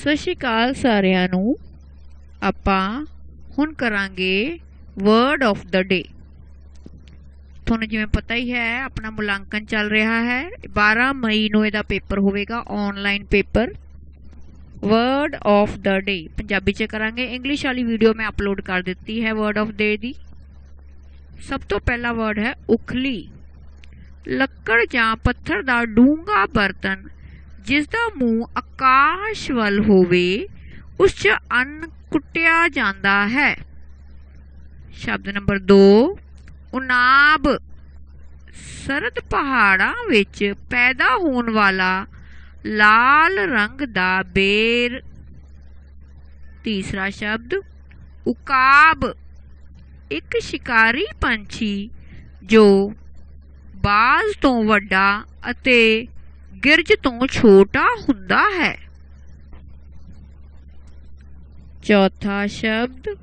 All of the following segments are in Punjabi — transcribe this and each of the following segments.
ਸਤਿ ਸ਼੍ਰੀ ਅਕਾਲ ਸਾਰਿਆਂ ਨੂੰ। ਆਪਾਂ ਹੁਣ ਕਰਾਂਗੇ वर्ड ऑफ द डे। ਤੁਹਾਨੂੰ ਜਿਵੇਂ ਪਤਾ ਹੀ ਹੈ ਆਪਣਾ ਮੁਲਾਂਕਣ ਚੱਲ ਰਿਹਾ ਹੈ। 12 ਮਈ ਨੂੰ ਇਹਦਾ ਪੇਪਰ ਹੋਵੇਗਾ, online paper. Word of the day Punjabi ਚ ਕਰਾਂਗੇ। ਇੰਗਲਿਸ਼ ਵਾਲੀ ਵੀਡੀਓ ਮੈਂ ਅਪਲੋਡ ਕਰ ਦਿੱਤੀ ਹੈ वर्ड ऑफ डे ਦੀ। ਸਭ ਤੋਂ ਪਹਿਲਾ ਵਰਡ ਹੈ ਉਖਲੀ। ਲੱਕੜ ਜਾਂ ਪੱਥਰ ਦਾ ਡੂੰਘਾ ਬਰਤਨ ਜਿਸ ਦਾ ਮੂੰਹ ਆਕਾਸ਼ ਵੱਲ ਹੋਵੇ, ਉਸ 'ਚ ਅੰਨ ਕੁੱਟਿਆ ਜਾਂਦਾ ਹੈ। शब्द नंबर 2 उनाब। सरद पहाड़ां विच पैदा होने वाला लाल रंग दा बेर। तीसरा शब्द उकाब। एक शिकारी पंछी जो बाज तो वड्डा अते गिरज तो छोटा हुंदा है। चौथा शब्द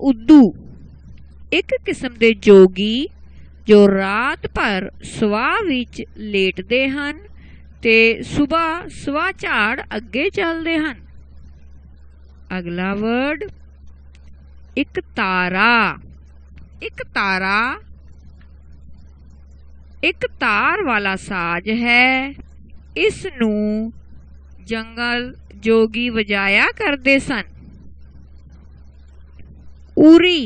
उद्दू। एक किस्म के जोगी जो रात भर सुआह विच लेटते हैं ते सुबह सुआह झाड़ अगे चलते हैं। अगला वर्ड एक तारा। एक तारा एक तार वाला साज है। इस नू जंगल जोगी वजाया करते सन। उरी।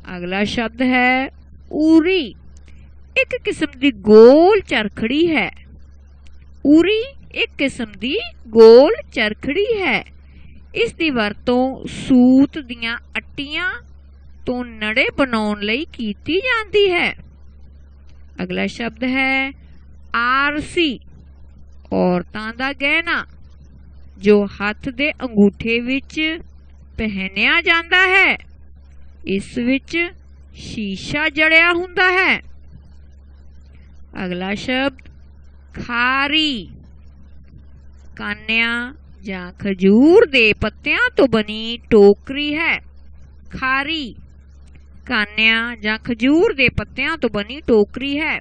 अगला शब्द है उरी। एक किस्म की गोल चरखड़ी है। उरी एक किस्म की गोल चरखड़ी है। इस दी वरतों सूत दियां अट्टियां तो नड़े बनाउण लई कीती जाती है। अगला शब्द है आरसी। औरतां दा गहना जो हथ दे अंगूठे विच पहनिया जाता है। इस विच शीशा जड़िया हुंदा है। अगला शब्द खारी। कान्या जां खजूर दे पत्तियां तो बनी टोकरी है। खारी कान्या जां खजूर दे पत्तियां तो बनी टोकरी है।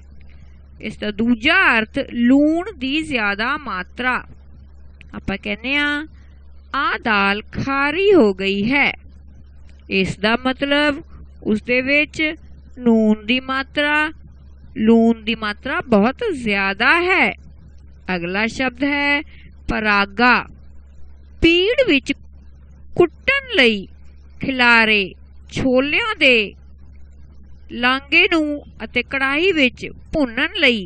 इसका दूजा अर्थ लूण दी ज्यादा मात्रा। आपां कहने आ दाल खारी हो गई है। इसका मतलब उसदे विच लूण दी मात्रा बहुत ज्यादा है। अगला शब्द है परागा। पीड़ विच कुट्टण लई खिलारे छोलियां दे लांगे नूं अते कड़ाही विच भुनण लई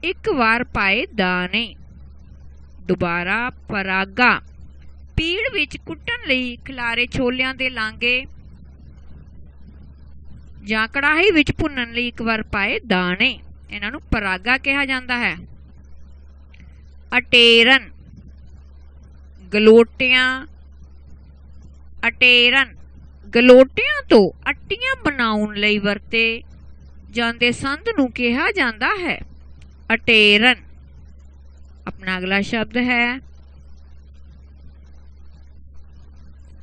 एक वार पाए दाने। दोबारा परागा। पीड़ विच कुट्टण लई खिलारे छोलियां दे लांगे जां कड़ाही विच भुनण लई एक वार पाए दाने, इन्हां नूं परागा कहा जाता है। अटेरन गलोटियां। अटेरन गलोटियां तो अट्टियां बनाउण लई वरते जांदे संद नूं कहा जाता है। अटेरन। अपना अगला शब्द है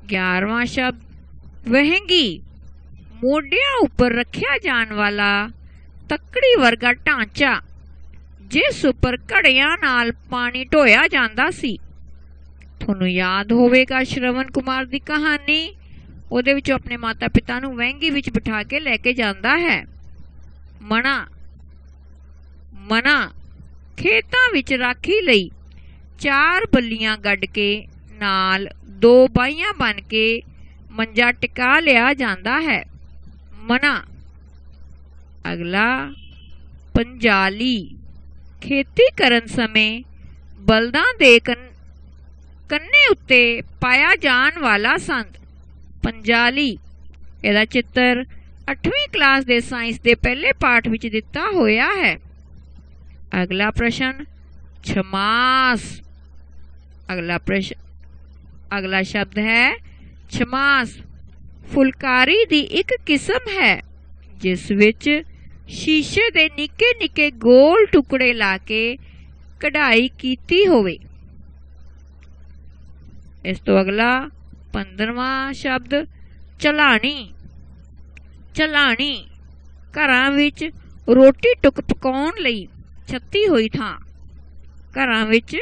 11वां शब्द वहंगी। मोढियां उपर रखिया जान वाला तकड़ी वर्गा ढांचा जिस उपर घड़ियां नाल पानी ढोया जांदा सी। तुहानूं याद होवेगा श्रवण कुमार दी कहानी। उहदे विच अपने माता पिता नूं वहंगी विच बिठा के लैके जांदा है। मना। मना खेतां विच राखी लई 4 बल्लियां गड्ड के नाल 2 बाहियां बन के मंजा टिका लिया जाता है। मना। अगला पंजाली। खेती करन समय बलदां दे कन्ने उत्ते पाया जान वाला संद। पंजाली। इहदा चित्र 8वीं क्लास दे साइंस दे पहले पाठ विच दिता होया है। अगला प्रश्न छमास। अगला शब्द है छमास। फुलकारी दी एक किस्म है जिस विच शीशे दे निके निके गोल टुकड़े लाके कढ़ाई कीती होवे। इस तो अगला 15वां शब्द चलानी। चलानी घरां विच रोटी टुक पकाउण लई छत्ती हुई थां। ਘਰਾਂ ਵਿੱਚ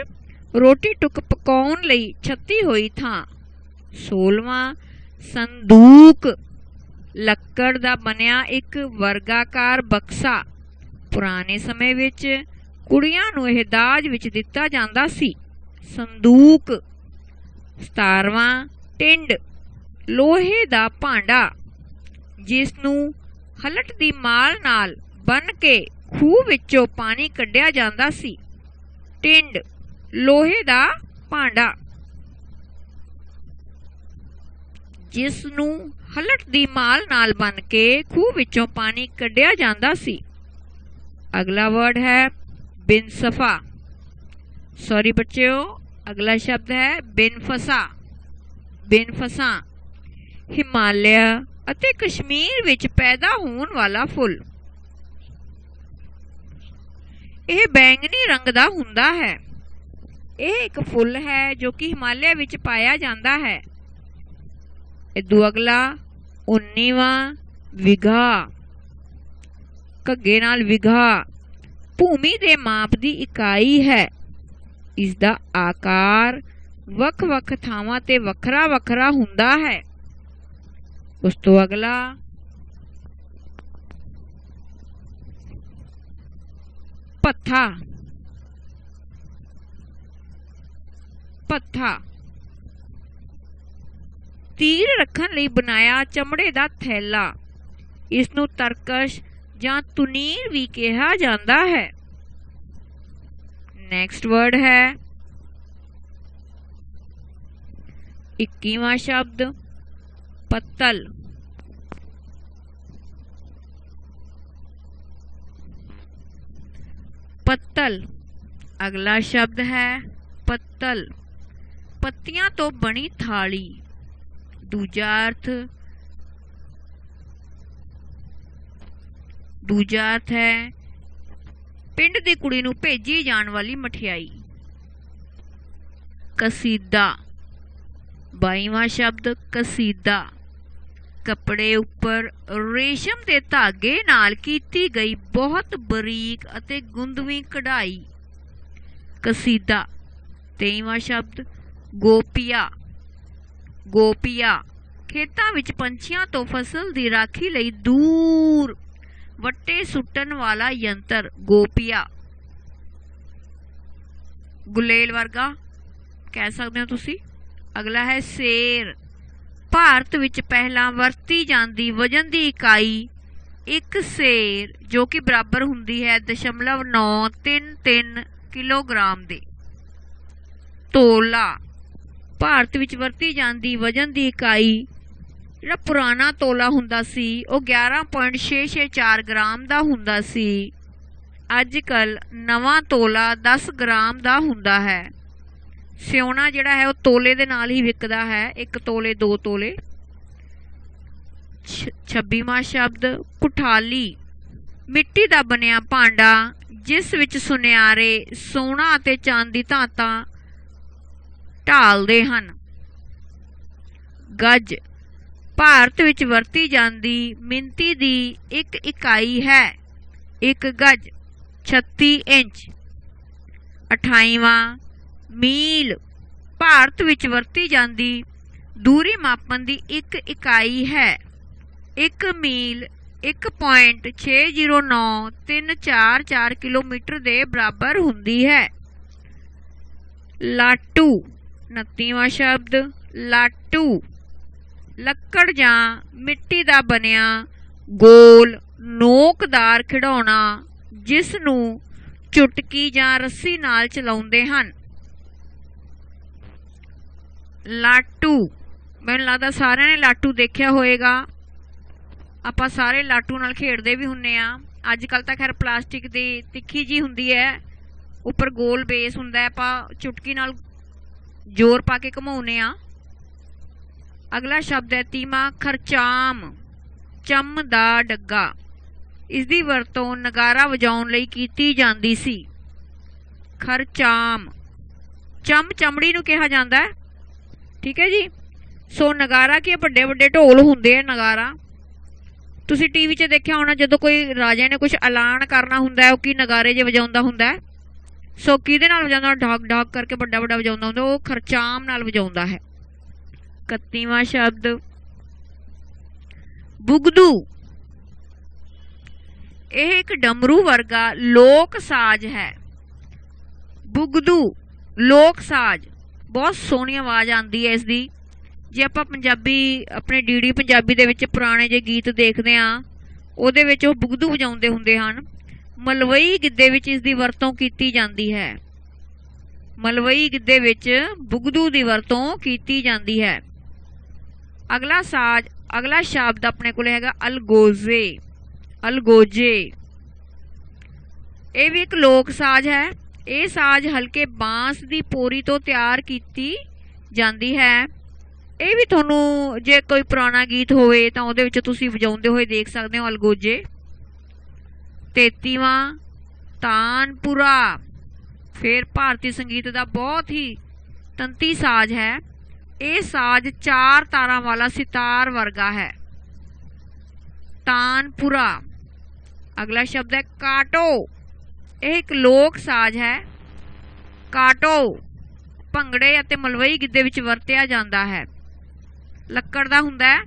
ਰੋਟੀ ਟੁੱਕ ਪਕਾਉਣ ਲਈ ਛੱਤੀ ਹੋਈ ਥਾਂ। 16ਵਾਂ ਸੰਦੂਕ, ਲੱਕੜ ਦਾ ਬਣਿਆ ਇੱਕ ਵਰਗਾਕਾਰ ਬਕਸਾ। ਪੁਰਾਣੇ ਸਮੇਂ ਵਿੱਚ ਕੁੜੀਆਂ ਨੂੰ ਇਹ ਦਾਜ ਵਿੱਚ ਦਿੱਤਾ ਜਾਂਦਾ ਸੀ। ਸੰਦੂਕ। 17ਵਾਂ ਟਿੰਡ, ਲੋਹੇ ਦਾ ਭਾਂਡਾ ਜਿਸ ਨੂੰ ਹਲਟ ਦੀ ਮਾਲ ਨਾਲ ਬੰਨ੍ਹ ਕੇ ਖੂਹ ਵਿੱਚੋਂ ਪਾਣੀ ਕੱਢਿਆ ਜਾਂਦਾ ਸੀ। ਟਿੰਡ, ਲੋਹੇ ਦਾ ਭਾਂਡਾ ਜਿਸ ਨੂੰ ਹਲਟ ਦੀ ਮਾਲ ਨਾਲ ਬੰਨ੍ਹ ਕੇ ਖੂਹ ਵਿੱਚੋਂ ਪਾਣੀ ਕੱਢਿਆ ਜਾਂਦਾ ਸੀ। ਅਗਲਾ ਵਰਡ ਹੈ ਬਿਨਸਫਾ। ਸੌਰੀ ਬੱਚਿਓ, ਅਗਲਾ ਸ਼ਬਦ ਹੈ ਬਿਨਫਸਾ। ਬਿਨਫਸਾ ਹਿਮਾਲਿਆ ਅਤੇ ਕਸ਼ਮੀਰ ਵਿੱਚ ਪੈਦਾ ਹੋਣ ਵਾਲਾ ਫੁੱਲ। ਇਹ ਬੈਂਗਨੀ ਰੰਗ ਦਾ ਹੁੰਦਾ ਹੈ। ਇਹ ਇੱਕ ਫੁੱਲ ਹੈ ਜੋ ਕਿ ਹਿਮਾਲਿਆ ਵਿੱਚ ਪਾਇਆ ਜਾਂਦਾ ਹੈ। ਇਦੋਂ ਅਗਲਾ 19ਵਾਂ ਵਿਘਾ। ਘੱਗੇ ਨਾਲ ਵਿਘਾ ਭੂਮੀ ਦੇ ਮਾਪ ਦੀ ਇਕਾਈ ਹੈ। ਇਸ ਦਾ ਆਕਾਰ ਵੱਖ-ਵੱਖ ਥਾਵਾਂ ਤੇ ਵੱਖਰਾ-ਵੱਖਰਾ ਹੁੰਦਾ ਹੈ। ਉਸ ਤੋਂ ਅਗਲਾ ਪੱਥਾ। ਪੱਥਾ ਤੀਰ ਰੱਖਣ ਲਈ ਬਣਾਇਆ ਚਮੜੇ ਦਾ ਥੈਲਾ। ਇਸ ਨੂੰ ਤਰਕਸ਼ ਜਾਂ ਤੁਨੀਰ ਵੀ ਕਿਹਾ ਜਾਂਦਾ ਹੈ। ਨੈਕਸਟ ਵਰਡ ਹੈ 21ਵਾਂ ਸ਼ਬਦ ਪੱਤਲ। ਪੱਤਲ। ਅਗਲਾ ਸ਼ਬਦ ਹੈ ਪੱਤਲ, ਪੱਤੀਆਂ ਤੋਂ ਬਣੀ ਥਾਲੀ। ਦੂਜਾ ਅਰਥ ਹੈ ਪਿੰਡ ਦੀ ਕੁੜੀ ਨੂੰ ਭੇਜੀ ਜਾਣ ਵਾਲੀ ਮਠਿਆਈ। ਕਸੀਦਾ। 22ਵਾਂ ਸ਼ਬਦ ਕਸੀਦਾ, ਕੱਪੜੇ ਉੱਪਰ ਰੇਸ਼ਮ ਦੇ ਧਾਗੇ ਨਾਲ ਕੀਤੀ ਗਈ ਬਹੁਤ ਬਰੀਕ ਅਤੇ ਗੁੰਦਵੀਂ ਕਢਾਈ। ਕਸੀਦਾ। 23ਵਾਂ ਸ਼ਬਦ ਗੋਪੀਆ। ਗੋਪੀਆ ਖੇਤਾਂ ਵਿੱਚ ਪੰਛੀਆਂ ਤੋਂ ਫਸਲ ਦੀ ਰਾਖੀ ਲਈ ਦੂਰ ਵੱਟੇ ਸੁੱਟਣ ਵਾਲਾ ਯੰਤਰ। ਗੋਪੀਆ ਗੁਲੇਲ ਵਰਗਾ ਕਹਿ ਸਕਦੇ ਹੋ ਤੁਸੀਂ। ਅਗਲਾ ਹੈ ਸੇਰ। ਭਾਰਤ ਵਿੱਚ ਪਹਿਲਾਂ ਵਰਤੀ ਜਾਂਦੀ ਵਜ਼ਨ ਦੀ ਇਕਾਈ ਇੱਕ ਸੇਰ ਜੋ ਕਿ ਬਰਾਬਰ ਹੁੰਦੀ ਹੈ 0.933 ਕਿਲੋਗ੍ਰਾਮ ਦੇ। ਤੋਲਾ। ਭਾਰਤ ਵਿੱਚ ਵਰਤੀ ਜਾਂਦੀ ਵਜ਼ਨ ਦੀ ਇਕਾਈ ਜਿਹੜਾ ਪੁਰਾਣਾ ਤੋਲਾ ਹੁੰਦਾ ਸੀ ਉਹ 11.664 ਗ੍ਰਾਮ ਦਾ ਹੁੰਦਾ ਸੀ। ਅੱਜ ਕੱਲ੍ਹ ਨਵਾਂ ਤੋਲਾ 10 ਗ੍ਰਾਮ ਦਾ ਹੁੰਦਾ ਹੈ। ਸਿਉਣਾ ਜਿਹੜਾ ਹੈ ਉਹ ਤੋਲੇ ਦੇ ਨਾਲ ਹੀ ਵਿਕਦਾ ਹੈ, 1 ਤੋਲੇ 2 ਤੋਲੇ। 26ਵਾਂ ਸ਼ਬਦ ਕੁਠਾਲੀ। ਮਿੱਟੀ ਦਾ ਬਣਿਆ ਭਾਂਡਾ ਜਿਸ ਵਿੱਚ ਸੁਨਿਆਰੇ ਸੋਨਾ ਅਤੇ ਚਾਂਦੀ ਧਾਤਾਂ ਢਾਲਦੇ ਹਨ। ਗੱਜ। ਭਾਰਤ ਵਿੱਚ ਵਰਤੀ ਜਾਂਦੀ ਮਿਣਤੀ ਦੀ ਇੱਕ ਇਕਾਈ ਹੈ 1 ਗੱਜ 36 ਇੰਚ। 28ਵਾਂ ਮੀਲ। ਭਾਰਤ ਵਿੱਚ ਵਰਤੀ ਜਾਂਦੀ ਦੂਰੀ ਮਾਪਣ ਦੀ ਇੱਕ ਇਕਾਈ ਹੈ 1 ਮੀਲ 1.609344 ਕਿਲੋਮੀਟਰ ਦੇ ਬਰਾਬਰ ਹੁੰਦੀ ਹੈ। ਲਾਟੂ। 29ਵਾਂ ਸ਼ਬਦ ਲਾਟੂ, ਲੱਕੜ ਜਾਂ ਮਿੱਟੀ ਦਾ ਬਣਿਆ ਗੋਲ ਨੋਕਦਾਰ ਖਿਡੌਣਾ ਜਿਸ ਨੂੰ ਚੁਟਕੀ ਜਾਂ ਰੱਸੀ ਨਾਲ ਚਲਾਉਂਦੇ ਹਨ। ਲਾਟੂ। ਮੈਨੂੰ ਲੱਗਦਾ ਸਾਰਿਆਂ ਨੇ ਲਾਟੂ ਦੇਖਿਆ ਹੋਏਗਾ। ਆਪਾਂ ਸਾਰੇ ਲਾਟੂ ਨਾਲ ਖੇਡਦੇ ਵੀ ਹੁੰਦੇ ਆ। ਅੱਜ ਕੱਲ੍ਹ ਤਾਂ ਖੈਰ ਪਲਾਸਟਿਕ ਦੀ ਤਿੱਖੀ ਜੀ ਹੁੰਦੀ ਹੈ, ਉੱਪਰ ਗੋਲ ਬੇਸ ਹੁੰਦਾ, ਆਪਾਂ ਚੁਟਕੀ ਨਾਲ ਜ਼ੋਰ ਪਾ ਕੇ ਘੁਮਾਉਂਦੇ ਆ। ਅਗਲਾ ਸ਼ਬਦ ਹੈ 30ਵਾਂ ਖਰਚਾਮ, ਚੰਮ ਦਾ ਡੱਗਾ। ਇਸ ਦੀ ਵਰਤੋਂ ਨਗਾਰਾ ਵਜਾਉਣ ਲਈ ਕੀਤੀ ਜਾਂਦੀ ਸੀ। ਖਰਚਾਮ। ਚੰਮ ਚਮੜੀ ਨੂੰ ਕਿਹਾ ਜਾਂਦਾ ਹੈ, ਠੀਕ ਹੈ ਜੀ। ਸੋ ਨਗਾਰਾ ਕੀ ਵੱਡੇ ਵੱਡੇ ਢੋਲ ਹੁੰਦੇ ਆ। ਨਗਾਰਾ ਤੁਸੀਂ ਟੀਵੀ 'ਚ ਦੇਖਿਆ ਹੋਣਾ, ਜਦੋਂ ਕੋਈ ਰਾਜੇ ਨੇ ਕੁਝ ਐਲਾਨ ਕਰਨਾ ਹੁੰਦਾ ਹੈ ਉਹ ਕੀ ਨਗਾਰੇ ਜੇ ਵਜਾਉਂਦਾ ਹੁੰਦਾ ਹੈ। सो किहदे नाल वजाउंदा? ढाक ढाक करके बड़ा बड़ा वजाउंदा हुंदा, वो खरचाम नाल वजाउंदा है। 31वां शब्द बुगदू। यह एक डमरू वर्गा लोक साज है। बुगदू लोक साज, बहुत सोहनी आवाज़ आती है इसकी। जे आप पंजाबी अपने डी पंजाबी दे विच पुराने जे गीत देखते हाँ, उहदे विच ओह बुगदू वजाउंदे हुंदे हन। मलवई गिद्धे विच इसदी वरतों कीती जाती है। मलवई गिद्धे विच बुगदू दी वरतों कीती जाती है। अगला साज, अगला शब्द अपने कोल हैगा अलगोजे। अलगोजे ये भी एक लोक साज है। ये साज हल्के बांस की पोरी तो तैयार की जाती है। ये भी थोनू जे कोई पुराना गीत होवे तां उहदे विच तुसीं वजाउंदे होए देख सकते हो अलगोजे। 33वां तानपुरा, फिर भारतीय संगीत का बहुत ही तंती साज है। ये साज 4 तारां वाला सितार वर्गा है। तानपुरा। अगला शब्द है काटो। यह एक लोक साज है। काटो भंगड़े अते मलवई गिद्धे विच वरतिया जाता है। लक्कड़ दा हुंदा है।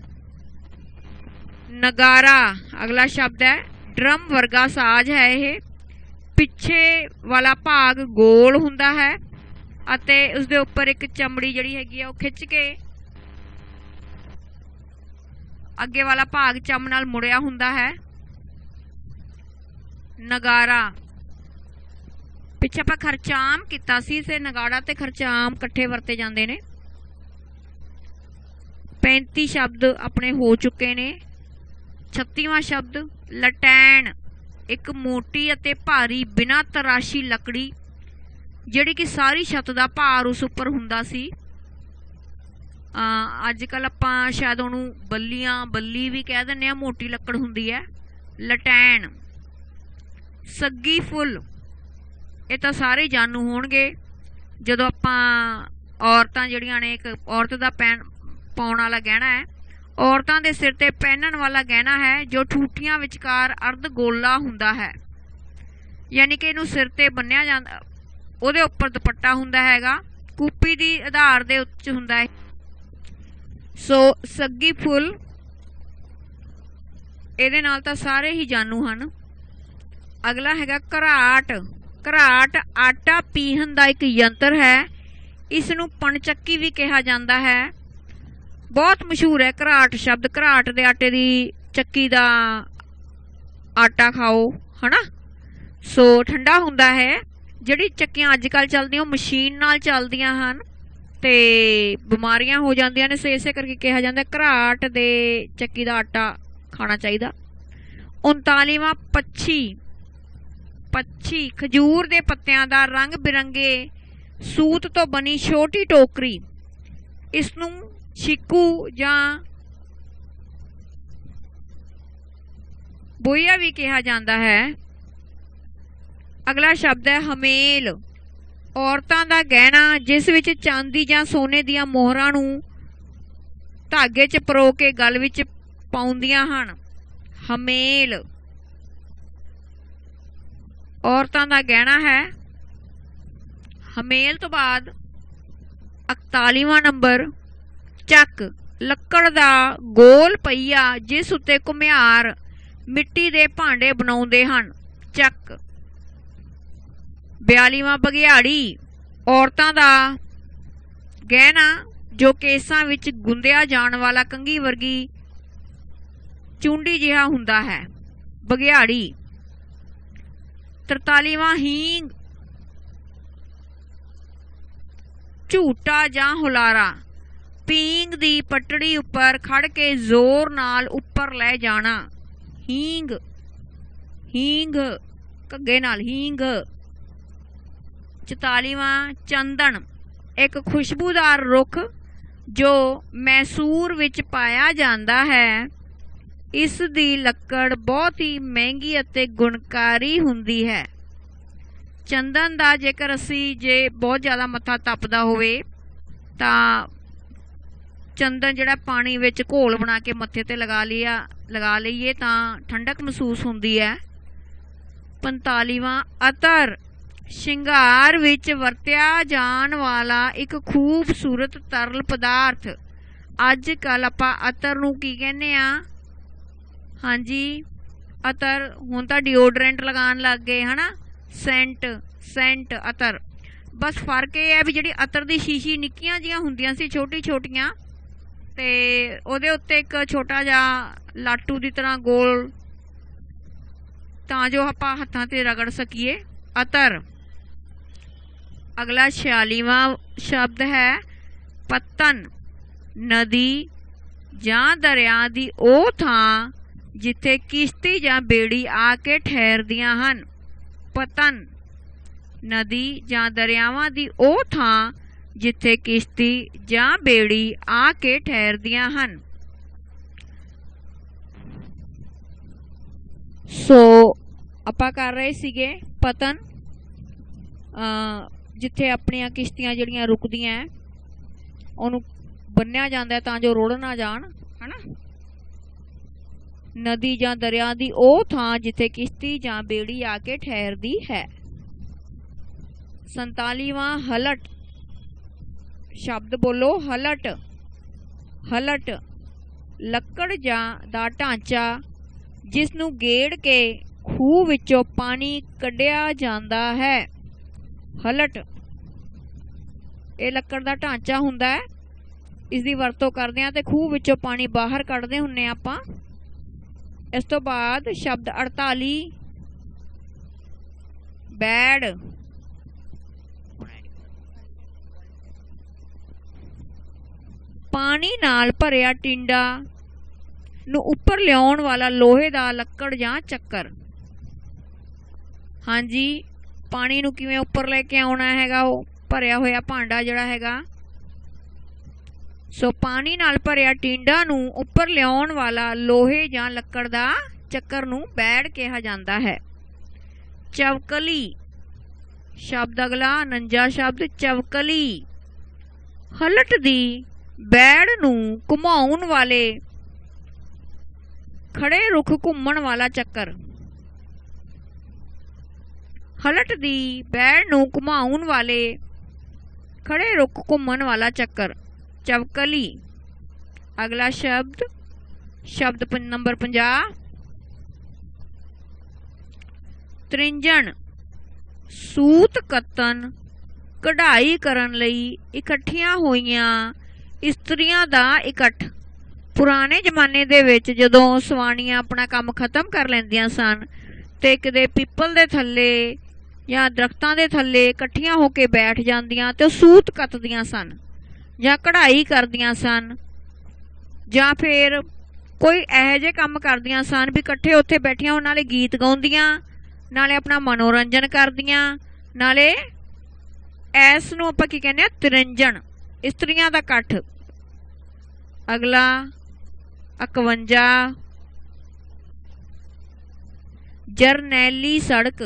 नगारा। अगला शब्द है ड्रम वर्गा साज है। यह पिछे वाला भाग गोल हुंदा है अते उसदे उपर एक चमड़ी जिहड़ी हैगी आ ओह खिच के अगे वाला भाग चम नाल मुड़िया हुंदा है। नगारा। पिछे आपां खरचाम कीता सी, ते नगाड़ा ते खरचाम कट्ठे वरते जांदे ने। 35 शब्द अपने हो चुके ने। 36वां शब्द लटैन। एक मोटी अते भारी बिना तराशी लकड़ी जिहड़ी कि सारी छत दा भार उस उपर हुंदा सी। अजकल आपां शायद उहनूं बल्ली भी कह दिंदे आ, मोटी लकड़ हुंदी है लटैन। सग्गी फुल, ये तो सारे जानू होणगे। जदों आपां औरतां जिहड़ियां ने, एक औरत दा पाउण वाला गहना है, औरतां दे सिर ते पहनण वाला गहना है जो ठूठियां विचकार अर्ध गोला हुंदा है, यानी कि इहनूं सिर ते बन्निया जांदा, ਉਹਦੇ ਉੱਪਰ ਦੁਪੱਟਾ ਹੁੰਦਾ ਹੈਗਾ, ਕੂਪੀ ਦੀ ਆਧਾਰ ਦੇ ਉੱਚ ਹੁੰਦਾ ਹੈ। ਸੋ ਸੱਗੀ ਫੁੱਲ ਇਹਦੇ ਨਾਲ ਤਾਂ ਸਾਰੇ ਹੀ ਜਾਣੂ ਹਨ। ਅਗਲਾ ਹੈਗਾ ਘਰਾਟ। ਘਰਾਟ ਆਟਾ ਪੀਹਣ ਦਾ ਇੱਕ ਯੰਤਰ ਹੈ। ਇਸ ਨੂੰ ਪਣਚੱਕੀ ਵੀ ਕਿਹਾ ਜਾਂਦਾ ਹੈ। ਬਹੁਤ ਮਸ਼ਹੂਰ ਹੈ ਘਰਾਟ ਸ਼ਬਦ। ਘਰਾਟ ਦੇ ਆਟੇ ਦੀ ਚੱਕੀ ਦਾ ਆਟਾ ਖਾਓ, ਹਨਾ। ਸੋ ਠੰਡਾ ਹੁੰਦਾ ਹੈ। ਜਿਹੜੀ ਚੱਕੀਆਂ ਅੱਜ ਕੱਲ੍ਹ ਚੱਲਦੀਆਂ ਉਹ ਮਸ਼ੀਨ ਨਾਲ ਚੱਲਦੀਆਂ ਹਨ ਅਤੇ ਬਿਮਾਰੀਆਂ ਹੋ ਜਾਂਦੀਆਂ ਨੇ। ਸੋ ਇਸੇ ਕਰਕੇ ਕਿਹਾ ਜਾਂਦਾ ਘਰਾਟ ਦੇ ਚੱਕੀ ਦਾ ਆਟਾ ਖਾਣਾ ਚਾਹੀਦਾ। 39ਵਾਂ ਪੱਛੀ। ਪੱਛੀ ਖਜੂਰ ਦੇ ਪੱਤਿਆਂ ਦਾ ਰੰਗ ਬਿਰੰਗੇ ਸੂਤ ਤੋਂ ਬਣੀ ਛੋਟੀ ਟੋਕਰੀ, ਇਸ ਨੂੰ ਛਿੱਕੂ ਜਾਂ ਬੋਈਆ ਵੀ ਕਿਹਾ ਜਾਂਦਾ ਹੈ। अगला शब्द है हमेल। औरतां दा गहना जिस विच चांदी जां सोने दियां मोहरां नूं धागे च परो के गल विच पाउंदियां हन। हमेल औरतां दा गहना है। हमेल तो बाद 41वां नंबर चक। लक्कड़ दा गोल पहिया जिस उत्ते घुमियार मिट्टी दे भांडे बनाउंदे हन। चक। 42वां बघियाड़ी। औरतां दा गहना जो केसां विच गुंदिया जाण वाला कंघी वर्गी चूंडी जिहा हुंदा है। बघियाड़ी। 43वां हींग। झूटा जां हुलारा। पींग दी पटड़ी उपर खड़ के जोर नाल उपर लै जाना। हींग। हींग घग्गे नाल हींग। 44वां चंदन। एक खुशबूदार रुख जो मैसूर विच पाया जाता है। इस दी लक्कड़ बहुत ही महंगी अते गुणकारी हुंदी है। चंदन दा जेकर असी जे बहुत ज़्यादा मत्था तपदा होवे तां चंदन जिहड़ा पानी विच घोल बना के मत्थे ते लगा लईए तां ठंडक महसूस हुंदी है। 45वां अतर। ਸ਼ਿੰਗਾਰ ਵਿੱਚ ਵਰਤਿਆ ਜਾਣ ਵਾਲਾ ਇੱਕ ਖੂਬਸੂਰਤ ਤਰਲ ਪਦਾਰਥ। ਅੱਜ ਕੱਲ੍ਹ ਆਪਾਂ ਅਤਰ ਨੂੰ ਕੀ ਕਹਿੰਦੇ ਆ? ਹਾਂਜੀ, ਅਤਰ। ਹੁਣ ਤਾਂ ਡਿਓਡਰੈਂਟ ਲਗਾਉਣ ਲੱਗ ਗਏ ਹੈ ਨਾ, ਸੈਂਟ ਅਤਰ। ਬਸ ਫਰਕ ਇਹ ਹੈ ਵੀ ਜਿਹੜੀ ਅਤਰ ਦੀ ਸ਼ੀਸ਼ੀ ਨਿੱਕੀਆਂ ਜਿਹੀਆਂ ਹੁੰਦੀਆਂ ਸੀ, ਛੋਟੀ ਛੋਟੀਆਂ, ਤੇ ਉਹਦੇ ਉੱਤੇ ਇੱਕ ਛੋਟਾ ਜਿਹਾ ਲਾਟੂ ਦੀ ਤਰ੍ਹਾਂ ਗੋਲ, ਤਾਂ ਜੋ ਆਪਾਂ ਹੱਥਾਂ 'ਤੇ ਰਗੜ ਸਕੀਏ, ਅਤਰ। ਅਗਲਾ 46ਵਾਂ ਸ਼ਬਦ ਹੈ ਪਤਨ। ਨਦੀ ਜਾਂ ਦਰਿਆ ਦੀ ਉਹ ਥਾਂ ਜਿੱਥੇ ਕਿਸ਼ਤੀ ਜਾਂ ਬੇੜੀ ਆ ਕੇ ਠਹਿਰਦੀਆਂ ਹਨ। ਪਤਨ। ਨਦੀ ਜਾਂ ਦਰਿਆਵਾਂ ਦੀ ਉਹ ਥਾਂ ਜਿੱਥੇ ਕਿਸ਼ਤੀ ਜਾਂ ਬੇੜੀ ਆ ਕੇ ਠਹਿਰਦੀਆਂ ਹਨ। ਸੋ ਆਪਾਂ ਕਰ ਰਹੇ ਸੀਗੇ ਪਤਨ, ਜਿੱਥੇ ਆਪਣੀਆਂ ਕਿਸ਼ਤੀਆਂ ਜਿਹੜੀਆਂ ਰੁਕਦੀਆਂ ਉਹਨੂੰ ਬੰਨਿਆ ਜਾਂਦਾ ਤਾਂ ਜੋ ਰੁੜ ਨਾ ਜਾਣ, ਹੈ ਨਾ। ਨਦੀ ਜਾਂ ਦਰਿਆ ਦੀ ਉਹ ਥਾਂ ਜਿੱਥੇ ਕਿਸ਼ਤੀ ਜਾਂ ਬੇੜੀ ਆ ਕੇ ਠਹਿਰਦੀ ਹੈ। 47ਵਾਂ ਹਲਟ ਸ਼ਬਦ ਬੋਲੋ, ਹਲਟ। ਹਲਟ ਲੱਕੜ ਜਾਂ ਦਾ ਢਾਂਚਾ ਜਿਸ ਨੂੰ ਗੇੜ ਕੇ ਖੂਹ ਵਿੱਚੋਂ ਪਾਣੀ ਕੱਢਿਆ ਜਾਂਦਾ ਹੈ। ਹਲਟ ਇਹ ਲੱਕੜ ਦਾ ਢਾਂਚਾ ਹੁੰਦਾ ਹੈ, ਇਸ ਦੀ ਵਰਤੋਂ ਕਰਦੇ ਹਾਂ ਤੇ ਖੂਹ ਵਿੱਚੋਂ ਪਾਣੀ ਬਾਹਰ ਕੱਢਦੇ ਹੁੰਨੇ ਆਪਾਂ। ਇਸ ਤੋਂ ਬਾਅਦ ਸ਼ਬਦ 48 ਬੈੜ। ਪਾਣੀ ਨਾਲ ਭਰਿਆ ਟਿੰਡਾ ਨੂੰ ਉੱਪਰ ਲਿਆਉਣ ਵਾਲਾ ਲੋਹੇ ਦਾ ਲੱਕੜ ਜਾਂ ਚੱਕਰ। ਹਾਂਜੀ, ਪਾਣੀ ਨੂੰ ਕਿਵੇਂ ਉੱਪਰ ਲੈ ਕੇ ਆਉਣਾ ਹੈਗਾ, ਉਹ ਭਰਿਆ ਹੋਇਆ ਭਾਂਡਾ ਜਿਹੜਾ ਹੈਗਾ। ਸੋ ਪਾਣੀ ਨਾਲ ਭਰਿਆ ਟਿੰਡਾ ਨੂੰ ਉੱਪਰ ਲਿਆਉਣ ਵਾਲਾ ਲੋਹੇ ਜਾਂ ਲੱਕੜ ਦਾ ਚੱਕਰ ਨੂੰ ਬੈੜ ਕਿਹਾ ਜਾਂਦਾ ਹੈ। ਚਵਕਲੀ ਸ਼ਬਦ ਅਗਲਾ 49 ਸ਼ਬਦ ਚਵਕਲੀ। ਹਲਟ ਦੀ ਬੈੜ ਨੂੰ ਘੁਮਾਉਣ ਵਾਲੇ ਖੜੇ ਰੁੱਖ ਘੁੰਮਣ ਵਾਲਾ ਚੱਕਰ। ਹਲਟ ਦੀ ਬੈੜ ਨੂੰ ਘੁਮਾਉਣ ਵਾਲੇ ਖੜੇ ਰੁੱਖ ਘੁੰਮਣ ਵਾਲਾ ਚੱਕਰ, ਚਵਕਲੀ। ਅਗਲਾ ਸ਼ਬਦ ਨੰਬਰ 50 ਤ੍ਰਿੰਜਣ। ਸੂਤ ਕੱਤਣ ਕਢਾਈ ਕਰਨ ਲਈ ਇਕੱਠੀਆਂ ਹੋਈਆਂ ਇਸਤਰੀਆਂ ਦਾ ਇਕੱਠ। ਪੁਰਾਣੇ ਜ਼ਮਾਨੇ ਦੇ ਵਿੱਚ ਜਦੋਂ ਸਵਾਣੀਆਂ ਆਪਣਾ ਕੰਮ ਖਤਮ ਕਰ ਲੈਂਦੀਆਂ ਸਨ ਤੇ ਕਿਤੇ ਪਿੱਪਲ ਦੇ ਥੱਲੇ ਜਾਂ ਦਰਖਤਾਂ ਦੇ ਥੱਲੇ ਇਕੱਠੀਆਂ ਹੋ ਕੇ ਬੈਠ ਜਾਂਦੀਆਂ ਤੇ ਸੂਤ ਕੱਤਦੀਆਂ ਸਨ ਜਾਂ ਕਢਾਈ ਕਰਦੀਆਂ ਸਨ, ਜਾਂ ਫਿਰ ਕੋਈ ਇਹੋ ਜਿਹੇ ਕੰਮ ਕਰਦੀਆਂ ਸਨ ਵੀ ਇਕੱਠੇ ਉੱਥੇ ਬੈਠੀਆਂ ਉਹ ਨਾਲੇ ਗੀਤ ਗਾਉਂਦੀਆਂ, ਨਾਲੇ ਆਪਣਾ ਮਨੋਰੰਜਨ ਕਰਦੀਆਂ, ਨਾਲੇ ਇਸ ਨੂੰ ਆਪਾਂ ਕੀ ਕਹਿੰਦੇ ਆ? ਤ੍ਰਿੰਜਣ, ਇਸਤਰੀਆਂ ਦਾ ਇਕੱਠ। ਅਗਲਾ 51 ਜਰਨੈਲੀ ਸੜਕ।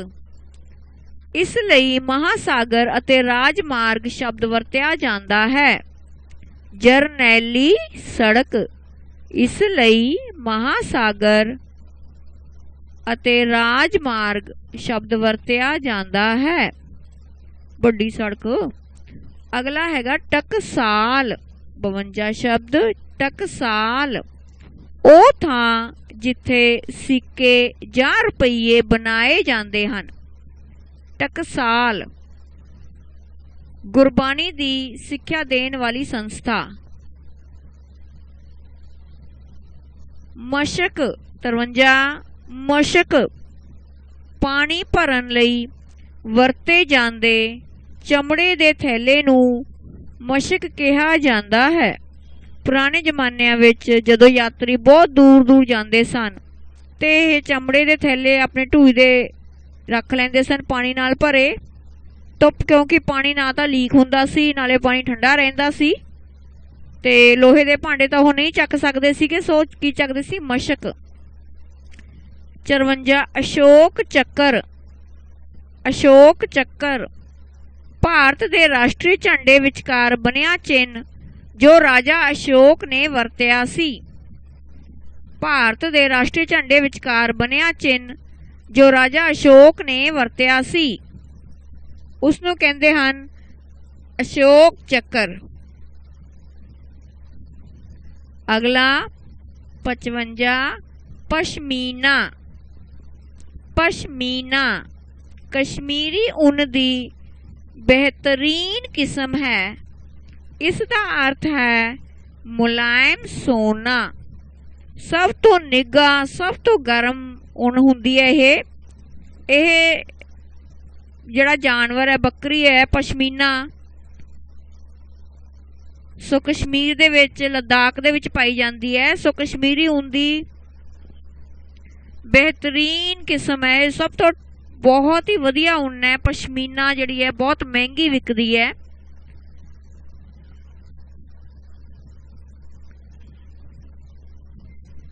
ਇਸ ਲਈ ਮਹਾਸਾਗਰ ਅਤੇ ਰਾਜਮਾਰਗ ਸ਼ਬਦ ਵਰਤਿਆ ਜਾਂਦਾ ਹੈ। ਜਰਨੈਲੀ ਸੜਕ। ਇਸ ਲਈ ਮਹਾਸਾਗਰ ਅਤੇ ਰਾਜਮਾਰਗ ਸ਼ਬਦ ਵਰਤਿਆ ਜਾਂਦਾ ਹੈ, ਵੱਡੀ ਸੜਕ। ਅਗਲਾ ਹੈਗਾ ਟਕਸਾਲ 52 ਸ਼ਬਦ ਟਕਸਾਲ। ਉਹ ਥਾਂ ਜਿੱਥੇ ਸਿੱਕੇ ਜਾਂ ਰੁਪਈਏ ਬਣਾਏ ਜਾਂਦੇ ਹਨ। ਟਕਸਾਲ ਗੁਰਬਾਣੀ ਦੀ ਸਿੱਖਿਆ ਦੇਣ ਵਾਲੀ ਸੰਸਥਾ। ਮਸ਼ਕ 53 ਮਸ਼ਕ ਪਾਣੀ ਭਰਨ ਲਈ ਵਰਤੇ ਜਾਂਦੇ ਚਮੜੇ ਦੇ ਥੈਲੇ ਨੂੰ ਮਸ਼ਕ ਕਿਹਾ ਜਾਂਦਾ ਹੈ। ਪੁਰਾਣੇ ਜ਼ਮਾਨਿਆਂ ਵਿੱਚ ਜਦੋਂ ਯਾਤਰੀ ਬਹੁਤ ਦੂਰ ਦੂਰ ਜਾਂਦੇ ਸਨ ਤੇ ਇਹ ਚਮੜੇ ਦੇ ਥੈਲੇ ਆਪਣੇ ਢੂਈ ਦੇ ਰੱਖ ਲੈਂਦੇ ਸਨ ਪਾਣੀ ਨਾਲ ਭਰੇ, ਤਾਂ ਕਿਉਂਕਿ ਪਾਣੀ ਨਾ ਤਾਂ ਲੀਕ ਹੁੰਦਾ ਸੀ ਨਾਲੇ ਪਾਣੀ ਠੰਡਾ ਰਹਿੰਦਾ ਸੀ ਤੇ ਲੋਹੇ ਦੇ ਭਾਂਡੇ ਤਾਂ ਉਹ ਨਹੀਂ ਚੱਕ ਸਕਦੇ ਸੀਗੇ, ਸੋ ਕੀ ਚੱਕਦੇ ਸੀ? ਮਸ਼ਕ। 54 ਅਸ਼ੋਕ ਚੱਕਰ। ਅਸ਼ੋਕ ਚੱਕਰ ਭਾਰਤ ਦੇ ਰਾਸ਼ਟਰੀ ਝੰਡੇ ਵਿਚਕਾਰ ਬਣਿਆ ਚਿੰਨ੍ਹ ਜੋ ਰਾਜਾ ਅਸ਼ੋਕ ਨੇ ਵਰਤਿਆ ਸੀ। ਭਾਰਤ ਦੇ ਰਾਸ਼ਟਰੀ ਝੰਡੇ ਵਿਚਕਾਰ ਬਣਿਆ ਚਿੰਨ੍ਹ ਜੋ ਰਾਜਾ ਅਸ਼ੋਕ ਨੇ ਵਰਤਿਆ ਸੀ। ਉਸ ਨੂੰ ਕਹਿੰਦੇ ਹਨ ਅਸ਼ੋਕ ਚੱਕਰ। ਅਗਲਾ 55 ਪਸ਼ਮੀਨਾ। ਪਸ਼ਮੀਨਾ ਕਸ਼ਮੀਰੀ ਉੱਨ ਦੀ ਬਿਹਤਰੀਨ ਕਿਸਮ ਹੈ। ਇਸ ਦਾ ਅਰਥ ਹੈ ਮੁਲਾਇਮ ਸੋਨਾ। ਸਭ ਤੋਂ ਨਿੱਘਾ, ਸਭ ਤੋਂ ਗਰਮ ਉੱਨ ਹੁੰਦੀ ਹੈ ਇਹ ਜਿਹੜਾ ਜਾਨਵਰ ਹੈ, ਬੱਕਰੀ ਹੈ, ਪਸ਼ਮੀਨਾ। ਸੋ ਕਸ਼ਮੀਰ ਦੇ ਵਿੱਚ, ਲੱਦਾਖ ਦੇ ਵਿੱਚ ਪਾਈ ਜਾਂਦੀ ਹੈ। ਸੋ ਕਸ਼ਮੀਰੀ ਉੱਨ ਦੀ ਬਿਹਤਰੀਨ ਕਿਸਮ ਹੈ। ਇਹ ਸਭ ਤੋਂ ਬਹੁਤ ਹੀ ਵਧੀਆ ਉੱਨ ਹੈ। ਪਸ਼ਮੀਨਾ ਜਿਹੜੀ ਹੈ ਬਹੁਤ ਮਹਿੰਗੀ ਵਿਕਦੀ ਹੈ।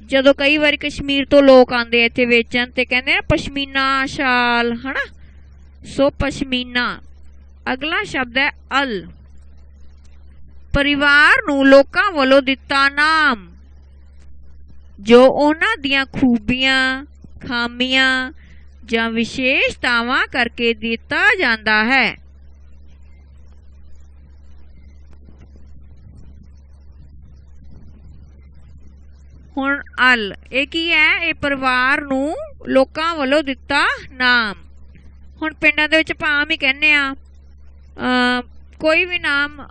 ਜਦੋਂ ਕਈ ਵਾਰੀ ਕਸ਼ਮੀਰ ਤੋਂ ਲੋਕ ਆਉਂਦੇ ਇੱਥੇ ਵੇਚਣ ਤੇ ਕਹਿੰਦੇ ਆ ਪਸ਼ਮੀਨਾ ਸ਼ਾਲ, ਹਨਾ। ਸੋ ਪਸ਼ਮੀਨਾ। ਅਗਲਾ ਸ਼ਬਦ ਹੈ ਅਲ। ਪਰਿਵਾਰ ਨੂੰ ਲੋਕਾਂ ਵੱਲੋਂ ਦਿੱਤਾ ਨਾਮ ਜੋ ਉਹਨਾਂ ਦੀਆਂ ਖੂਬੀਆਂ, ਖਾਮੀਆਂ ਜਾਂ ਵਿਸ਼ੇਸ਼ਤਾਵਾਂ ਕਰਕੇ ਦਿੱਤਾ ਜਾਂਦਾ ਹੈ। ਹੁਣ ਅਲ ਇਹ ਕੀ ਹੈ? ਇਹ ਪਰਿਵਾਰ ਨੂੰ ਲੋਕਾਂ ਵੱਲੋਂ ਦਿੱਤਾ ਨਾਮ। ਹੁਣ ਪਿੰਡਾਂ ਦੇ ਵਿੱਚ ਆਪਾਂ ਆਮ ਹੀ ਕਹਿੰਦੇ ਆ, ਕੋਈ ਵੀ ਨਾਮ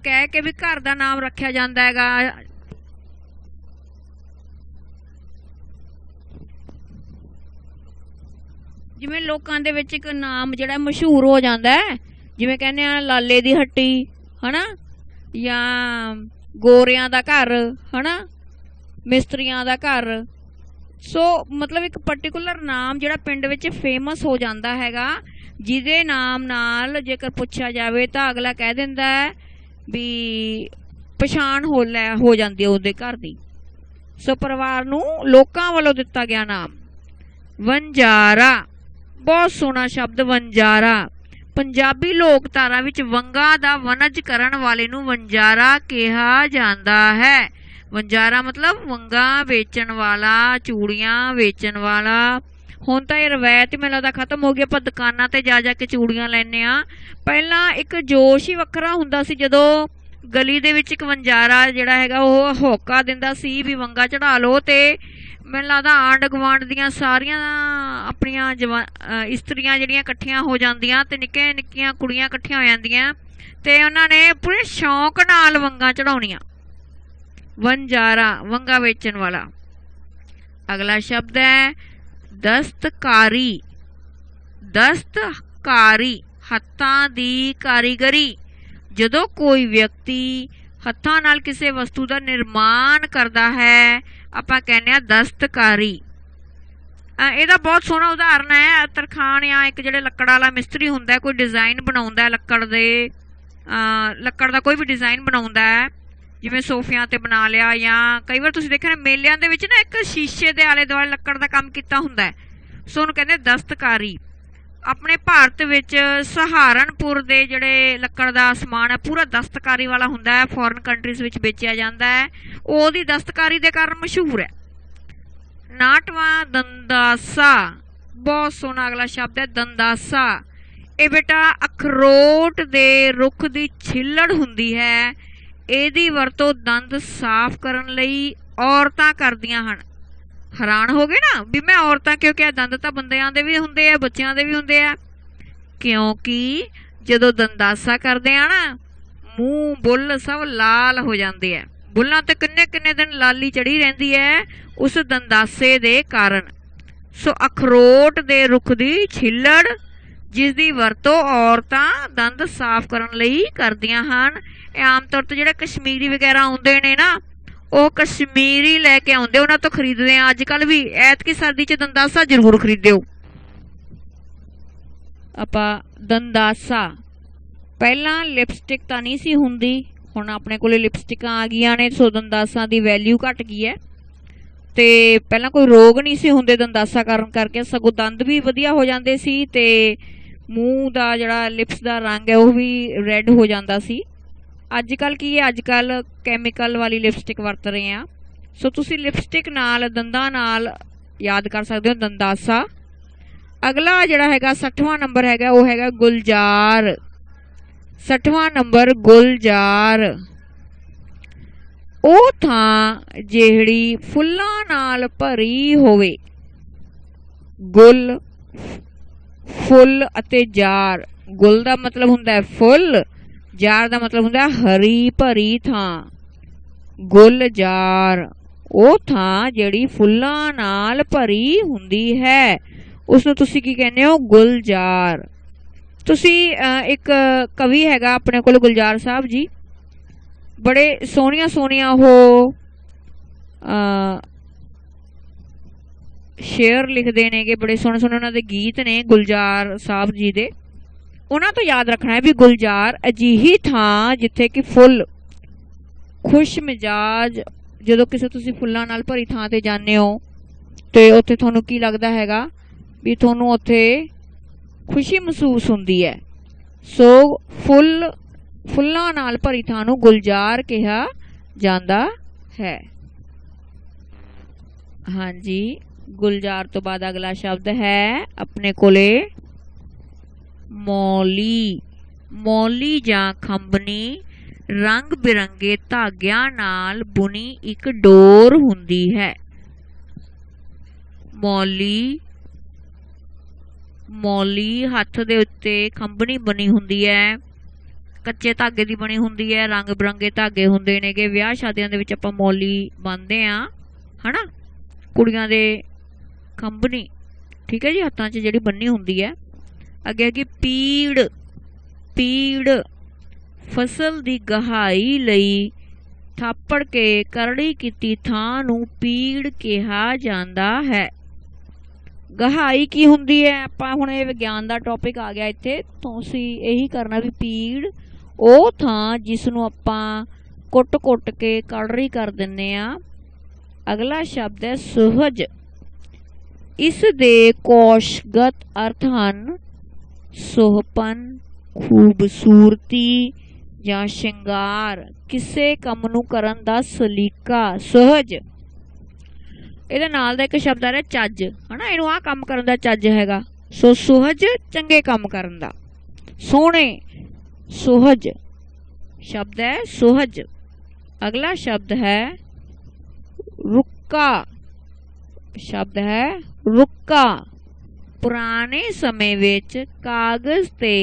ਕਹਿ ਕੇ ਵੀ ਘਰ ਦਾ ਨਾਮ ਰੱਖਿਆ ਜਾਂਦਾ ਹੈਗਾ। ਜਿਵੇਂ ਲੋਕਾਂ ਦੇ ਵਿੱਚ ਇੱਕ ਨਾਮ ਜਿਹੜਾ ਮਸ਼ਹੂਰ ਹੋ ਜਾਂਦਾ ਹੈ, ਜਿਵੇਂ ਕਹਿੰਦੇ ਆ ਲਾਲੇ ਦੀ ਹੱਟੀ, ਹਨਾ, ਜਾਂ ਗੋਰਿਆਂ ਦਾ ਘਰ, ਹਨਾ, ਮਿਸਤਰੀਆਂ ਦਾ ਘਰ। ਸੋ ਮਤਲਬ ਇੱਕ ਪਰਟੀਕੂਲਰ ਨਾਮ ਜਿਹੜਾ ਪਿੰਡ ਵਿੱਚ ਫੇਮਸ ਹੋ ਜਾਂਦਾ ਹੈਗਾ, ਜਿਹਦੇ ਨਾਮ ਨਾਲ ਜੇਕਰ ਪੁੱਛਿਆ ਜਾਵੇ ਤਾਂ ਅਗਲਾ ਕਹਿ ਦਿੰਦਾ ਹੈ ਵੀ ਪਛਾਣ ਹੋ ਜਾਂਦੀ ਹੈ ਉਹਦੇ ਘਰ ਦੀ। ਸੋ ਪਰਿਵਾਰ ਨੂੰ ਲੋਕਾਂ ਵੱਲੋਂ ਦਿੱਤਾ ਗਿਆ ਨਾਮ। ਵਣਜਾਰਾ ਬਹੁਤ ਸੋਹਣਾ ਸ਼ਬਦ ਵਣਜਾਰਾ। ਪੰਜਾਬੀ ਲੋਕਧਾਰਾ ਵਿੱਚ ਵੰਗਾਂ ਦਾ ਵਣਜ ਕਰਨ ਵਾਲੇ ਨੂੰ ਵਣਜਾਰਾ ਕਿਹਾ ਜਾਂਦਾ ਹੈ। ਵਣਜਾਰਾ ਮਤਲਬ ਵੰਗਾਂ ਵੇਚਣ ਵਾਲਾ, ਚੂੜੀਆਂ ਵੇਚਣ ਵਾਲਾ। ਹੁਣ ਤਾਂ ਇਹ ਰਵਾਇਤ ਮੈਨੂੰ ਲੱਗਦਾ ਖਤਮ ਹੋ ਗਈ, ਆਪਾਂ ਦੁਕਾਨਾਂ ਤੇ ਜਾ ਕੇ ਚੂੜੀਆਂ ਲੈਂਦੇ ਆ। ਪਹਿਲਾਂ ਇੱਕ ਜੋਸ਼ ਹੀ ਵੱਖਰਾ ਹੁੰਦਾ ਸੀ ਜਦੋਂ ਗਲੀ ਦੇ ਵਿੱਚ ਇੱਕ ਵਣਜਾਰਾ ਜਿਹੜਾ ਹੈਗਾ ਉਹ ਹੋਕਾ ਦਿੰਦਾ ਸੀ ਵੀ ਵੰਗਾ ਚੜਾ ਲਓ, ਤੇ ਮੈਨੂੰ ਲੱਗਦਾ ਆਂਢ ਗੁਆਂਢ ਦੀਆਂ ਸਾਰੀਆਂ ਆਪਣੀਆਂ ਇਸਤਰੀਆਂ ਜਿਹੜੀਆਂ ਇਕੱਠੀਆਂ ਹੋ ਜਾਂਦੀਆਂ ਤੇ ਨਿੱਕੀਆਂ ਨਿੱਕੀਆਂ ਕੁੜੀਆਂ ਇਕੱਠੀਆਂ ਹੋ ਜਾਂਦੀਆਂ ਤੇ ਉਹਨਾਂ ਨੇ ਪੂਰੇ ਸ਼ੌਂਕ ਨਾਲ ਵੰਗਾਂ ਚੜਾਉਣੀਆਂ। ਵਣਜਾਰਾ ਵੰਗਾ ਵੇਚਣ ਵਾਲਾ। ਅਗਲਾ ਸ਼ਬਦ ਹੈ ਦਸਤਕਾਰੀ। ਦਸਤਕਾਰੀ ਹੱਥਾਂ ਦੀ ਕਾਰੀਗਰੀ। ਜਦੋਂ ਕੋਈ ਵਿਅਕਤੀ ਹੱਥਾਂ ਨਾਲ ਕਿਸੇ ਵਸਤੂ ਦਾ ਨਿਰਮਾਣ ਕਰਦਾ ਹੈ ਆਪਾਂ ਕਹਿੰਦੇ ਆ ਦਸਤਕਾਰੀ। ਇਹਦਾ ਬਹੁਤ ਸੋਹਣਾ ਉਦਾਹਰਨ ਹੈ ਤਰਖਾਣ, ਜਾਂ ਇੱਕ ਜਿਹੜੇ ਲੱਕੜ ਵਾਲਾ ਮਿਸਤਰੀ ਹੁੰਦਾ, ਕੋਈ ਡਿਜ਼ਾਈਨ ਬਣਾਉਂਦਾ ਲੱਕੜ ਦਾ ਕੋਈ ਵੀ ਡਿਜ਼ਾਈਨ ਬਣਾਉਂਦਾ ਹੈ, ਜਿਵੇਂ ਸੋਫਿਆਂ ਤੇ ਬਣਾ ਲਿਆ, ਜਾਂ ਕਈ ਵਾਰ ਤੁਸੀਂ ਦੇਖਿਆ ਮੇਲਿਆਂ ਦੇ ਵਿੱਚ ਨਾ ਇੱਕ ਸ਼ੀਸ਼ੇ ਦੇ ਆਲੇ ਦੁਆਲੇ ਲੱਕੜ ਦਾ ਕੰਮ ਕੀਤਾ ਹੁੰਦਾ ਹੈ। ਸੋ ਉਹਨੂੰ ਕਹਿੰਦੇ ਦਸਤਕਾਰੀ। ਆਪਣੇ ਭਾਰਤ ਵਿੱਚ ਸਹਾਰਨਪੁਰ ਦੇ ਜਿਹੜੇ ਲੱਕੜ ਦਾ ਸਮਾਨ ਹੈ ਪੂਰਾ ਦਸਤਕਾਰੀ ਵਾਲਾ ਹੁੰਦਾ ਹੈ, ਫੋਰਨ ਕੰਟਰੀਜ਼ ਵਿੱਚ ਵੇਚਿਆ ਜਾਂਦਾ ਹੈ, ਉਹਦੀ ਦਸਤਕਾਰੀ ਦੇ ਕਾਰਨ ਮਸ਼ਹੂਰ ਹੈ। ਨਾਟਵਾਂ ਦੰਦਾਸਾ ਬਹੁਤ ਸੋਹਣਾ ਅਗਲਾ ਸ਼ਬਦ ਹੈ ਦੰਦਾਸਾ। ਇਹ ਬੇਟਾ ਅਖਰੋਟ ਦੇ ਰੁੱਖ ਦੀ ਛਿੱਲੜ ਹੁੰਦੀ ਹੈ। ਇਹਦੀ ਵਰਤੋਂ ਦੰਦ ਸਾਫ਼ ਕਰਨ ਲਈ ਔਰਤਾਂ ਕਰਦੀਆਂ ਹਨ। ਹੈਰਾਨ ਹੋ ਗਏ ਨਾ ਵੀ ਮੈਂ ਔਰਤਾਂ ਕਿਉਂ ਕਿਹਾ? ਦੰਦ ਤਾਂ ਬੰਦਿਆਂ ਦੇ ਵੀ ਹੁੰਦੇ ਆ, ਬੱਚਿਆਂ ਦੇ ਵੀ ਹੁੰਦੇ ਆ, ਕਿਉਂਕਿ ਜਦੋਂ ਦੰਦਾਸਾ ਕਰਦੇ ਆ ਨਾ ਮੂੰਹ ਬੁੱਲ ਸਭ ਲਾਲ ਹੋ ਜਾਂਦੇ ਆ। ਬੁੱਲਾਂ ਤੇ ਕਿੰਨੇ ਕਿੰਨੇ ਦਿਨ ਲਾਲੀ ਚੜੀ ਰਹਿੰਦੀ ਹੈ ਉਸ ਦੰਦਾਸੇ ਦੇ ਕਾਰਨ। ਸੋ ਅਖਰੋਟ ਦੇ ਰੁੱਖ ਦੀ ਛਿੱਲੜ ਜਿਸ ਦੀ ਵਰਤੋਂ ਔਰਤਾਂ ਦੰਦ ਸਾਫ਼ ਕਰਨ ਲਈ ਕਰਦੀਆਂ ਹਨ। ਇਹ ਆਮ ਤੌਰ ਤੇ ਜਿਹੜੇ ਕਸ਼ਮੀਰੀ ਵਗੈਰਾ ਆਉਂਦੇ ਨੇ ਨਾ, ਉਹ ਕਸ਼ਮੀਰੀ ਲੈ ਕੇ ਆਉਂਦੇ, ਉਹਨਾਂ ਤੋਂ ਖਰੀਦਦੇ ਆ। ਅੱਜ ਕੱਲ੍ਹ ਵੀ ਐਤਕੀ ਸਰਦੀ 'ਚ ਦੰਦਾਸਾ ਜ਼ਰੂਰ ਖਰੀਦਿਓ। ਆਪਾਂ ਦੰਦਾਸਾ, ਪਹਿਲਾਂ ਲਿਪਸਟਿਕ ਤਾਂ ਨਹੀਂ ਸੀ ਹੁੰਦੀ, ਹੁਣ ਆਪਣੇ ਕੋਲੇ ਲਿਪਸਟਿਕਾਂ ਆ ਗਈਆਂ ਨੇ, ਸੋ ਦੰਦਾਸਾਂ ਦੀ ਵੈਲਿਊ ਘਟ ਗਈ ਹੈ। ਤੇ ਪਹਿਲਾਂ ਕੋਈ ਰੋਗ ਨਹੀਂ ਸੀ ਹੁੰਦੇ ਦੰਦਾਸਾ ਕਰਨ ਕਰਕੇ, ਸਗੋਂ ਦੰਦ ਵੀ ਵਧੀਆ ਹੋ ਜਾਂਦੇ ਸੀ ਤੇ ਮੂੰਹ ਦਾ ਜਿਹੜਾ ਲਿਪਸ ਦਾ ਰੰਗ ਹੈ ਉਹ ਵੀ ਰੈੱਡ ਹੋ ਜਾਂਦਾ ਸੀ। ਅੱਜ ਕੱਲ੍ਹ ਕੀ ਹੈ, ਅੱਜ ਕੱਲ੍ਹ ਕੈਮੀਕਲ ਵਾਲੀ ਲਿਪਸਟਿਕ ਵਰਤ ਰਹੇ ਆ। ਸੋ ਤੁਸੀਂ ਲਿਪਸਟਿਕ ਨਾਲ ਦੰਦਾਂ ਨਾਲ ਯਾਦ ਕਰ ਸਕਦੇ ਹੋ ਦੰਦਾਸਾ। अगला जिहड़ा हैगा 60वां नंबर हैगा वो हैगा गुलजार। 60वां नंबर गुलजार। ਉਹ ਥਾਂ ਜਿਹੜੀ ਫੁੱਲਾਂ ਨਾਲ ਭਰੀ ਹੋਵੇ। ਗੁੱਲ, ਫੁੱਲ ਅਤੇ ਜਾਰ। ਗੁੱਲ ਦਾ ਮਤਲਬ ਹੁੰਦਾ ਹੈ ਫੁੱਲ, ਜਾਰ ਦਾ ਮਤਲਬ ਹੁੰਦਾ ਹੈ ਹਰੀ ਭਰੀ ਥਾਂ। ਗੁਲਜ਼ਾਰ ਉਹ ਥਾਂ ਜਿਹੜੀ ਫੁੱਲਾਂ ਨਾਲ ਭਰੀ ਹੁੰਦੀ ਹੈ, ਉਸ ਨੂੰ ਤੁਸੀਂ ਕੀ ਕਹਿੰਦੇ ਹੋ? ਗੁਲਜ਼ਾਰ। ਤੁਸੀਂ ਇੱਕ ਕਵੀ ਹੈਗਾ ਆਪਣੇ ਕੋਲ ਗੁਲਜ਼ਾਰ ਸਾਹਿਬ ਜੀ, बड़े सोहनिया सोहनिया वो शेर लिखते ने कि बड़े सोहने सोहने उन्होंने गीत ने गुलजार साहब जी दे। उन्होंने तो याद रखना है भी गुलजार अजिही थां जिथे कि फुल खुश मिजाज, जो किसी तुसी फुल्लां नाल भरी थां ते जाने हो तो उत्थे तुहानूं की लगदा हैगा भी तुहानूं उत्थे खुशी महसूस हुंदी है। सो फुल फुल्लां नाल भरी थां नूं गुलजार कहा जांदा है। हाँ जी, गुलजार तो बाद अगला शब्द है अपने कोले मौली। मौली जां खंबनी रंग बिरंगे धागियां नाल बुनी एक डोर हुंदी है। मौली, मौली हथ दे उत्ते खंबनी बनी हुंदी है, कच्चे धागे की बनी हुंदी है, रंग बिरंगे धागे हुंदे ने कि विआह शादियां दे विच आपां मौली बन्नदे आ, है ना, कुड़ियां दे खंबनी, ठीक है जी, हत्थां 'च जिहड़ी बन्नी हुंदी है। अगे अगे पीड़, पीड़ फसल दी गहाई लई थापड़ के करड़ी कीती थां नूं पीड़ कहा जांदा है। गहाई की हुंदी है, आपां हुण इह विग्यान दा टॉपिक आ गया इत्थे, तुसीं यही करना भी पीड़ ਉਹ ਥਾਂ ਜਿਸ ਨੂੰ ਆਪਾਂ ਕੁੱਟ-ਕੁੱਟ ਕੇ ਕੜਰੀ ਕਰ ਦਿੰਨੇ ਆ। ਅਗਲਾ ਸ਼ਬਦ ਹੈ ਸੁਹਜ। ਇਸ ਦੇ ਕੋਸ਼ਗਤ ਅਰਥ ਹਨ ਸੁਹਪਨ, ਖੂਬਸੂਰਤੀ ਜਾਂ ਸ਼ਿੰਗਾਰ, ਕਿਸੇ ਕੰਮ ਨੂੰ ਕਰਨ ਦਾ ਸਲੀਕਾ। ਸੁਹਜ ਇਹਦੇ ਨਾਲ ਦਾ ਇੱਕ ਸ਼ਬਦ ਆ ਰਿਹਾ ਚੱਜ, ਹਨਾ, ਇਹਨੂੰ ਆਹ ਕੰਮ ਕਰਨ ਦਾ ਚੱਜ ਹੈਗਾ। ਸੋ ਸੁਹਜ ਚੰਗੇ ਕੰਮ ਕਰਨ ਦਾ, ਸੋਹਣੇ, सुहज शब्द है सुहज। अगला शब्द है रुक्का। शब्द है रुक्का। पुराने समय विच कागज ते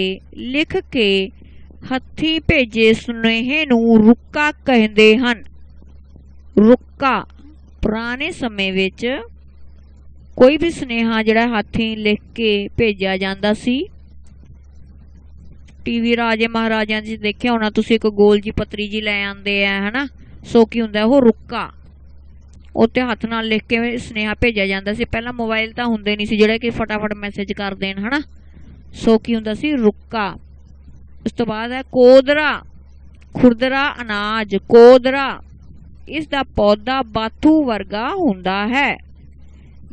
लिख के हथी भेजे सुनेहे नूं रुक्का कहंदे हन। रुक्का पुराने समय विच कोई भी सुनेहा जिहड़ा हाथी लिख के भेजा जांदा सी। टीवी राजे महाराजा जी देखिया होना तुसी, एक गोल जी पतरी जी लै आंदे है, है ना, सो की हुंदा है वो रुक्का। उत्ते हथ नाल लिख के सुनेहा भेजा जांदा सी। पहला मोबाइल तां हुंदे नहीं सी जिहड़े कि फटाफट मैसेज कर देण, है ना, सो की हुंदा सी रुक्का। उस तो बाद है कोदरा। खुरदरा अनाज, कोदरा इस दा पौधा बाथू वर्गा हुंदा है।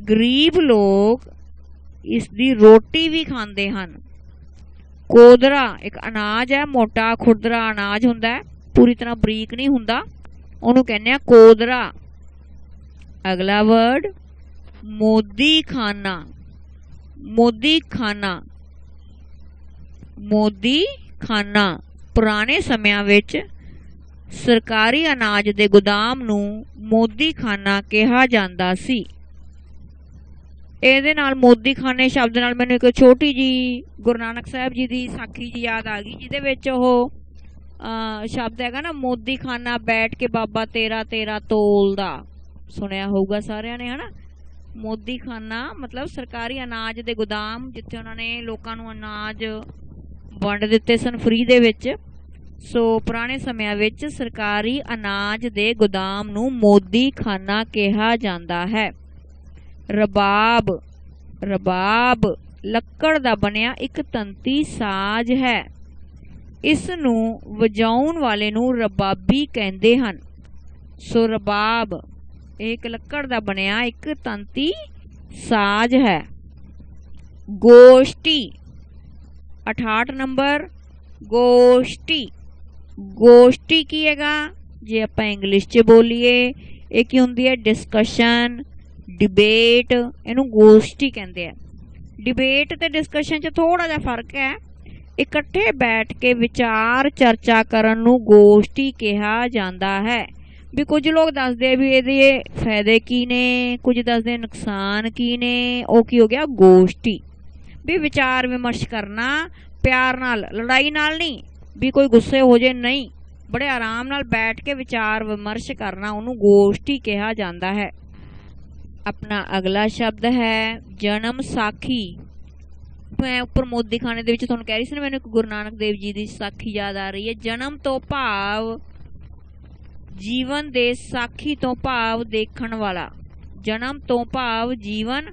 गरीब लोग इस दी रोटी भी खांदे हन। कोदरा एक अनाज है, मोटा खुरदरा अनाज हुंदा है, पूरी तरह बरीक नहीं हुंदा, उहनूं कहने आ कोदरा। अगला वर्ड मोदी खाना। मोदी खाना, मोदी खाना पुराने समयां विच सरकारी अनाज दे गोदाम नूं मोदी खाना कहा जांदा सी। ਇਹਦੇ ਨਾਲ ਮੋਦੀ ਖਾਨੇ ਸ਼ਬਦ ਨਾਲ ਮੈਨੂੰ ਇੱਕ ਛੋਟੀ ਜੀ ਗੁਰੂ ਨਾਨਕ ਸਾਹਿਬ ਜੀ ਦੀ ਸਾਖੀ ਜੀ ਯਾਦ ਆ ਗਈ, ਜਿਹਦੇ ਵਿੱਚ ਉਹ ਸ਼ਬਦ ਹੈਗਾ ਨਾ, ਮੋਦੀ ਖਾਨਾ ਬੈਠ ਕੇ ਬਾਬਾ ਤੇਰਾ ਤੇਰਾ ਤੋਲਦਾ, ਸੁਣਿਆ ਹੋਊਗਾ ਸਾਰਿਆਂ ਨੇ, ਹਨਾ। ਮੋਦੀ ਖਾਨਾ ਮਤਲਬ ਸਰਕਾਰੀ ਅਨਾਜ ਦੇ ਗੋਦਾਮ, ਜਿੱਥੇ ਉਹਨਾਂ ਨੇ ਲੋਕਾਂ ਨੂੰ ਅਨਾਜ ਵੰਡ ਦਿੱਤੇ ਸਨ ਫ੍ਰੀ ਦੇ ਵਿੱਚ। ਸੋ ਪੁਰਾਣੇ ਸਮਿਆਂ ਵਿੱਚ ਸਰਕਾਰੀ ਅਨਾਜ ਦੇ ਗੋਦਾਮ ਨੂੰ ਮੋਦੀ ਖਾਨਾ ਕਿਹਾ ਜਾਂਦਾ ਹੈ। रबाब। रबाब ਲੱਕੜ ਦਾ ਬਣਿਆ ਇੱਕ ਤੰਤੀ ਸਾਜ਼ ਹੈ। ਇਸ ਨੂੰ ਵਜਾਉਣ ਵਾਲੇ ਨੂੰ ਰਬਾਬੀ ਕਹਿੰਦੇ ਹਨ। ਸੋ ਰਬਾਬ ਇਹ ਇੱਕ ਲੱਕੜ ਦਾ ਬਣਿਆ ਇੱਕ ਤੰਤੀ ਸਾਜ਼ ਹੈ। ਗੋਸ਼ਟੀ 68 ਨੰਬਰ ਗੋਸ਼ਟੀ। ਗੋਸ਼ਟੀ ਕੀ ਹੈਗਾ ਜੇ ਆਪਾਂ ਇੰਗਲਿਸ਼ 'ਚ ਬੋਲੀਏ ਇਹ ਕੀ ਹੁੰਦੀ ਹੈ? ਡਿਸਕਸ਼ਨ, डिबेट, इनू गोष्ठी कहते हैं। डिबेट ते डिस्कशन च थोड़ा जा फर्क है। इकट्ठे बैठ के विचार चर्चा करन नूं गोष्ठी कहा जाता है। भी कुछ लोग दसदे भी ये फायदे की ने, कुछ दसदे नुकसान की ने, वो की हो गया गोष्ठी। भी विचार विमर्श करना प्यार नाल, लड़ाई नाल नहीं, भी कोई गुस्से हो जाए नहीं, बड़े आराम नाल बैठ के विचार विमर्श करना उन्होंने गोष्ठी कहा जाता है। अपना अगला शब्द है जन्म साखी। मैं उपर मोदी खाने दे विच तुहानूं कह रही सी ना, मैनूं गुरु नानक देव जी की साखी याद आ रही है। जन्म तो भाव जीवन दे, साखी तो भाव देखण वाला। जन्म तो भाव जीवन